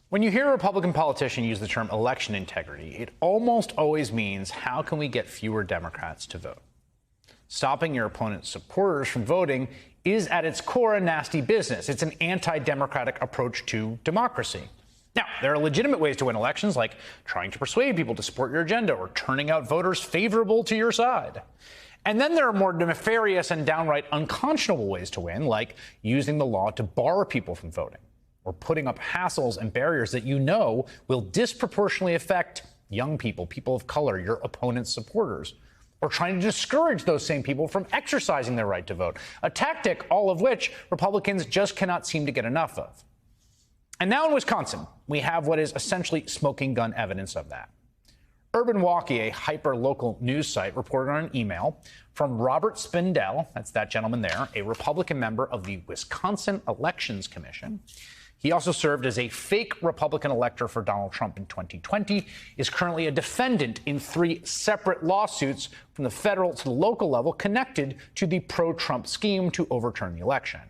When you hear a Republican politician use the term election integrity, it almost always means how can we get fewer Democrats to vote? Stopping your opponent's supporters from voting is at its core a nasty business. It's an anti-democratic approach to democracy. Now, there are legitimate ways to win elections, like trying to persuade people to support your agenda or turning out voters favorable to your side. And then there are more nefarious and downright unconscionable ways to win, like using the law to bar people from voting, or putting up hassles and barriers that you know will disproportionately affect young people, people of color, your opponent's supporters, or trying to discourage those same people from exercising their right to vote, a tactic all of which Republicans just cannot seem to get enough of. And now in Wisconsin, we have what is essentially smoking gun evidence of that. Urban Walkie, a hyper-local news site, reported on an email from Robert Spindell, that's that gentleman there, a Republican member of the Wisconsin Elections Commission. He also served as a fake Republican elector for Donald Trump in 2020, is currently a defendant in 3 separate lawsuits from the federal to the local level connected to the pro-Trump scheme to overturn the election.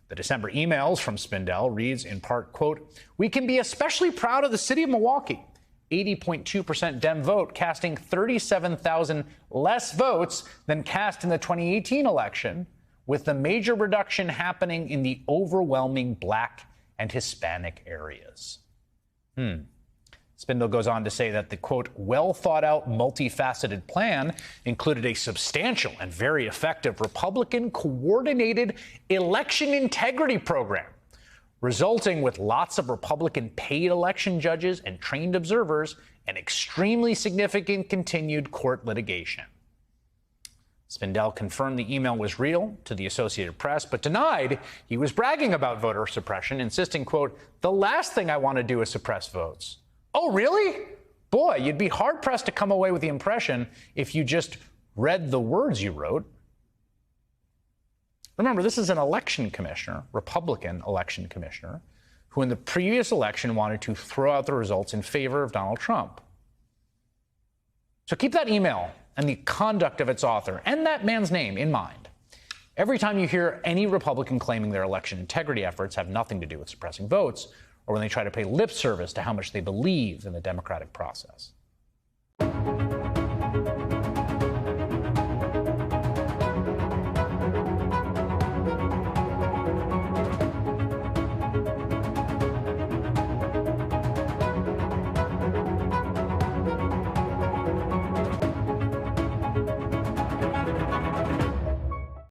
The December emails from Spindell reads in part, quote, "We can be especially proud of the city of Milwaukee. 80.2% Dem vote, casting 37,000 less votes than cast in the 2018 election, with the major reduction happening in the overwhelming Black and Hispanic areas." Spindell goes on to say that the, quote, well-thought-out, multifaceted plan included a substantial and very effective Republican coordinated election integrity program, resulting with lots of Republican paid election judges and trained observers and extremely significant continued court litigation. Spindell confirmed the email was real to the Associated Press, but denied he was bragging about voter suppression, insisting, quote, "The last thing I want to do is suppress votes." Oh, really? Boy, you'd be hard-pressed to come away with the impression if you just read the words you wrote. Remember, this is an election commissioner, Republican election commissioner, who in the previous election wanted to throw out the results in favor of Donald Trump. So keep that email and the conduct of its author and that man's name in mind every time you hear any Republican claiming their election integrity efforts have nothing to do with suppressing votes, or when they try to pay lip service to how much they believe in the democratic process.